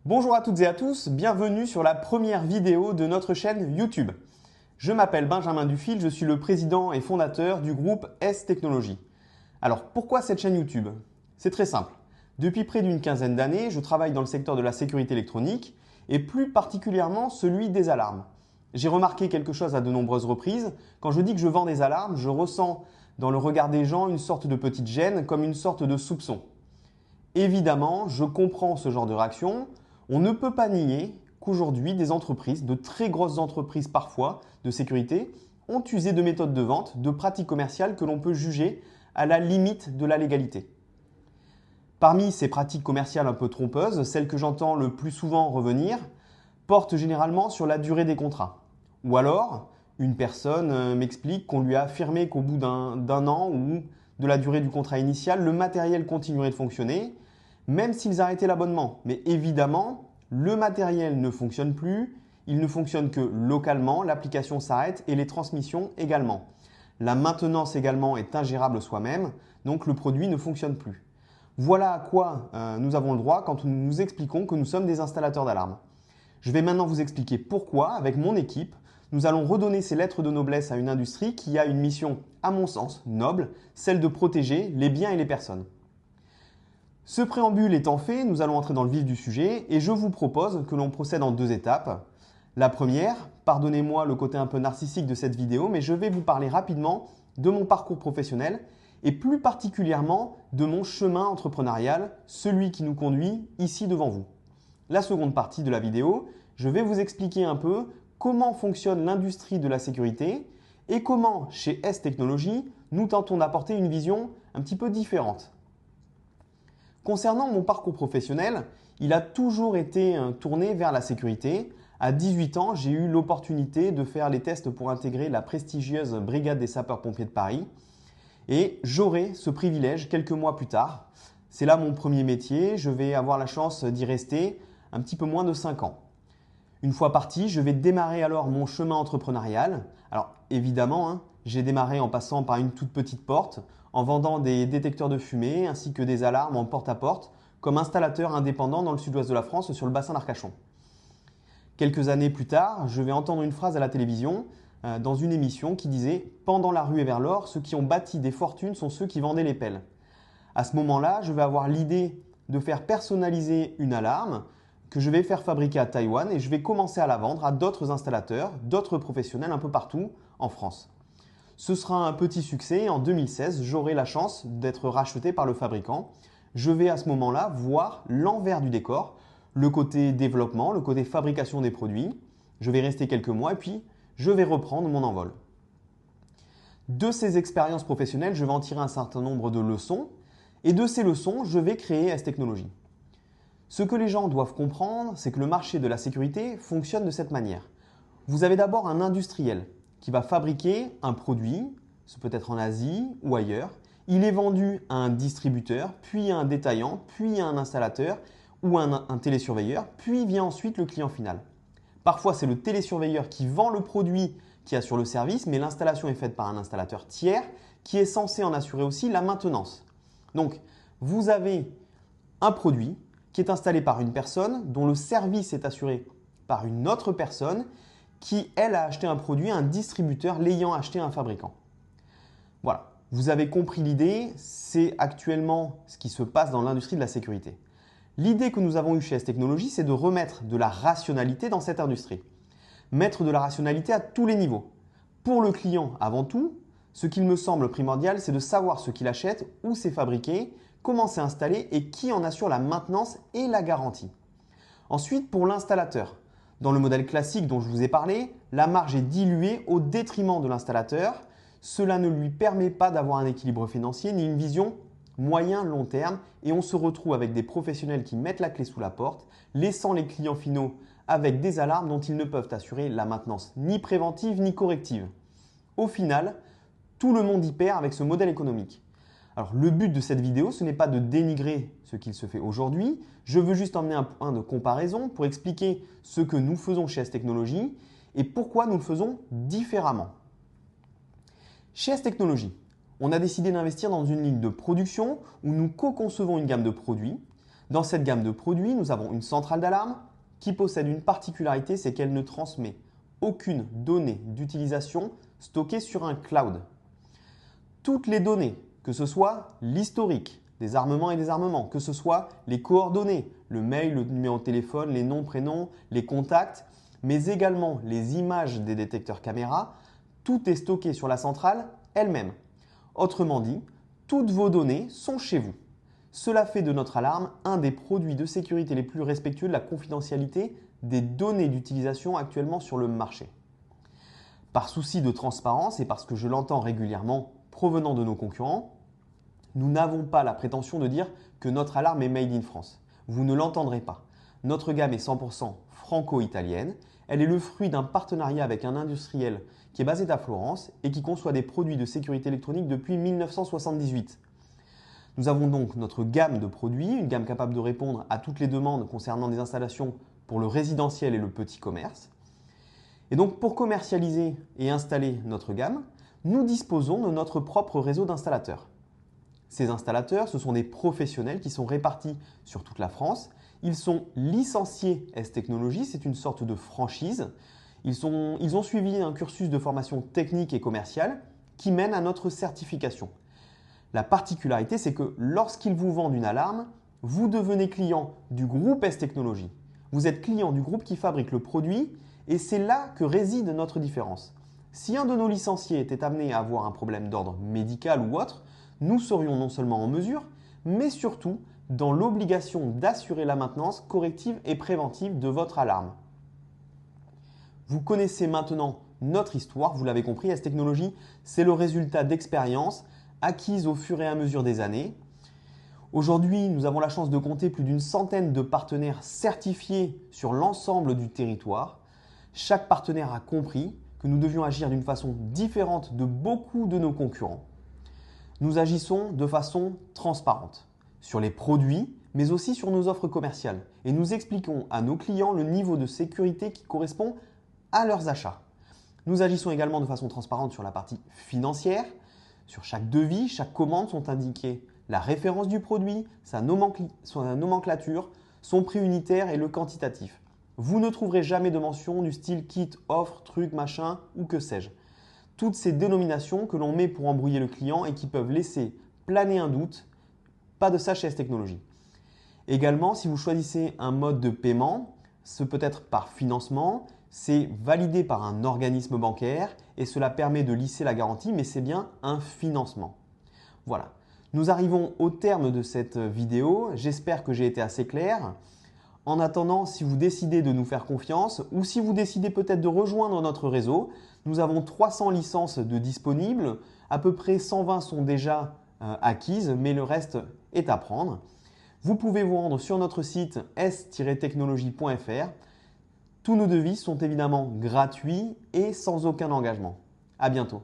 Bonjour à toutes et à tous, bienvenue sur la première vidéo de notre chaîne YouTube. Je m'appelle Benjamin Dufil, je suis le président et fondateur du groupe S Technologies. Alors pourquoi cette chaîne YouTube? C'est très simple. Depuis près d'une quinzaine d'années, je travaille dans le secteur de la sécurité électronique et plus particulièrement celui des alarmes. J'ai remarqué quelque chose à de nombreuses reprises. Quand je dis que je vends des alarmes, je ressens dans le regard des gens une sorte de petite gêne, comme une sorte de soupçon. Évidemment, je comprends ce genre de réaction. On ne peut pas nier qu'aujourd'hui, des entreprises, de très grosses entreprises parfois de sécurité, ont usé de méthodes de vente, de pratiques commerciales que l'on peut juger à la limite de la légalité. Parmi ces pratiques commerciales un peu trompeuses, celles que j'entends le plus souvent revenir portent généralement sur la durée des contrats. Ou alors, une personne m'explique qu'on lui a affirmé qu'au bout d'un an ou de la durée du contrat initial, le matériel continuerait de fonctionner, même s'ils arrêtaient l'abonnement. Mais évidemment, le matériel ne fonctionne plus, il ne fonctionne que localement, l'application s'arrête et les transmissions également. La maintenance également est ingérable soi-même, donc le produit ne fonctionne plus. Voilà à quoi nous avons le droit quand nous nous expliquons que nous sommes des installateurs d'alarmes. Je vais maintenant vous expliquer pourquoi, avec mon équipe, nous allons redonner ces lettres de noblesse à une industrie qui a une mission, à mon sens, noble, celle de protéger les biens et les personnes. Ce préambule étant fait, nous allons entrer dans le vif du sujet et je vous propose que l'on procède en deux étapes. La première, pardonnez-moi le côté un peu narcissique de cette vidéo, mais je vais vous parler rapidement de mon parcours professionnel et plus particulièrement de mon chemin entrepreneurial, celui qui nous conduit ici devant vous. La seconde partie de la vidéo, je vais vous expliquer un peu comment fonctionne l'industrie de la sécurité et comment, chez S Technologies, nous tentons d'apporter une vision un petit peu différente. Concernant mon parcours professionnel, il a toujours été tourné vers la sécurité. À 18 ans, j'ai eu l'opportunité de faire les tests pour intégrer la prestigieuse Brigade des sapeurs-pompiers de Paris. Et j'aurai ce privilège quelques mois plus tard. C'est là mon premier métier, je vais avoir la chance d'y rester un petit peu moins de 5 ans. Une fois parti, je vais démarrer alors mon chemin entrepreneurial. Alors évidemment, j'ai démarré en passant par une toute petite porte, en vendant des détecteurs de fumée ainsi que des alarmes en porte-à-porte comme installateur indépendant dans le sud-ouest de la France sur le bassin d'Arcachon. Quelques années plus tard, je vais entendre une phrase à la télévision dans une émission qui disait « Pendant la rue et vers l'or, ceux qui ont bâti des fortunes sont ceux qui vendaient les pelles ». À ce moment-là, je vais avoir l'idée de faire personnaliser une alarme que je vais faire fabriquer à Taïwan et je vais commencer à la vendre à d'autres installateurs, d'autres professionnels un peu partout en France. Ce sera un petit succès et en 2016, j'aurai la chance d'être racheté par le fabricant. Je vais à ce moment-là voir l'envers du décor, le côté développement, le côté fabrication des produits. Je vais rester quelques mois et puis je vais reprendre mon envol. De ces expériences professionnelles, je vais en tirer un certain nombre de leçons et de ces leçons, je vais créer S Technologies. Ce que les gens doivent comprendre, c'est que le marché de la sécurité fonctionne de cette manière. Vous avez d'abord un industriel qui va fabriquer un produit, ce peut être en Asie ou ailleurs. Il est vendu à un distributeur, puis à un détaillant, puis à un installateur ou à un télésurveilleur, puis vient ensuite le client final. Parfois, c'est le télésurveilleur qui vend le produit qui assure le service, mais l'installation est faite par un installateur tiers qui est censé en assurer aussi la maintenance. Donc, vous avez un produit qui est installé par une personne dont le service est assuré par une autre personne qui, elle, a acheté un produit à un distributeur l'ayant acheté à un fabricant. Voilà, vous avez compris l'idée, c'est actuellement ce qui se passe dans l'industrie de la sécurité. L'idée que nous avons eue chez S Technologies, c'est de remettre de la rationalité dans cette industrie. Mettre de la rationalité à tous les niveaux. Pour le client, avant tout, ce qu'il me semble primordial, c'est de savoir ce qu'il achète, où c'est fabriqué, comment c'est installé et qui en assure la maintenance et la garantie. Ensuite, pour l'installateur. Dans le modèle classique dont je vous ai parlé, la marge est diluée au détriment de l'installateur. Cela ne lui permet pas d'avoir un équilibre financier ni une vision moyen-long terme et on se retrouve avec des professionnels qui mettent la clé sous la porte, laissant les clients finaux avec des alarmes dont ils ne peuvent assurer la maintenance ni préventive ni corrective. Au final, tout le monde y perd avec ce modèle économique. Alors le but de cette vidéo, ce n'est pas de dénigrer ce qu'il se fait aujourd'hui, je veux juste emmener un point de comparaison pour expliquer ce que nous faisons chez S Technologies et pourquoi nous le faisons différemment. Chez S Technologies, on a décidé d'investir dans une ligne de production où nous co-concevons une gamme de produits. Dans cette gamme de produits, nous avons une centrale d'alarme qui possède une particularité, c'est qu'elle ne transmet aucune donnée d'utilisation stockée sur un cloud. Toutes les données, que ce soit l'historique des armements et désarmements, que ce soit les coordonnées, le mail, le numéro de téléphone, les noms, prénoms, les contacts, mais également les images des détecteurs caméra, tout est stocké sur la centrale elle-même. Autrement dit, toutes vos données sont chez vous. Cela fait de notre alarme un des produits de sécurité les plus respectueux de la confidentialité des données d'utilisation actuellement sur le marché. Par souci de transparence et parce que je l'entends régulièrement provenant de nos concurrents, nous n'avons pas la prétention de dire que notre alarme est made in France. Vous ne l'entendrez pas. Notre gamme est 100% franco-italienne. Elle est le fruit d'un partenariat avec un industriel qui est basé à Florence et qui conçoit des produits de sécurité électronique depuis 1978. Nous avons donc notre gamme de produits, une gamme capable de répondre à toutes les demandes concernant des installations pour le résidentiel et le petit commerce. Et donc pour commercialiser et installer notre gamme, nous disposons de notre propre réseau d'installateurs. Ces installateurs, ce sont des professionnels qui sont répartis sur toute la France. Ils sont licenciés S-Technologies, c'est une sorte de franchise. Ils ont suivi un cursus de formation technique et commerciale qui mène à notre certification. La particularité, c'est que lorsqu'ils vous vendent une alarme, vous devenez client du groupe S-Technologies. Vous êtes client du groupe qui fabrique le produit et c'est là que réside notre différence. Si un de nos licenciés était amené à avoir un problème d'ordre médical ou autre, nous serions non seulement en mesure, mais surtout dans l'obligation d'assurer la maintenance corrective et préventive de votre alarme. Vous connaissez maintenant notre histoire, vous l'avez compris, S-Technologies, c'est le résultat d'expériences acquises au fur et à mesure des années. Aujourd'hui, nous avons la chance de compter plus d'une centaine de partenaires certifiés sur l'ensemble du territoire. Chaque partenaire a compris que nous devions agir d'une façon différente de beaucoup de nos concurrents. Nous agissons de façon transparente sur les produits, mais aussi sur nos offres commerciales. Et nous expliquons à nos clients le niveau de sécurité qui correspond à leurs achats. Nous agissons également de façon transparente sur la partie financière. Sur chaque devis, chaque commande sont indiquées la référence du produit, sa nomenclature, son prix unitaire et le quantitatif. Vous ne trouverez jamais de mention du style kit, offre, truc, machin ou que sais-je. Toutes ces dénominations que l'on met pour embrouiller le client et qui peuvent laisser planer un doute, pas de ça chez S-Technologies. Également, si vous choisissez un mode de paiement, ce peut être par financement, c'est validé par un organisme bancaire et cela permet de lisser la garantie, mais c'est bien un financement. Voilà, nous arrivons au terme de cette vidéo. J'espère que j'ai été assez clair. En attendant, si vous décidez de nous faire confiance ou si vous décidez peut-être de rejoindre notre réseau, nous avons 300 licences de disponibles. À peu près 120 sont déjà acquises, mais le reste est à prendre. Vous pouvez vous rendre sur notre site s-technologie.fr. Tous nos devis sont évidemment gratuits et sans aucun engagement. À bientôt.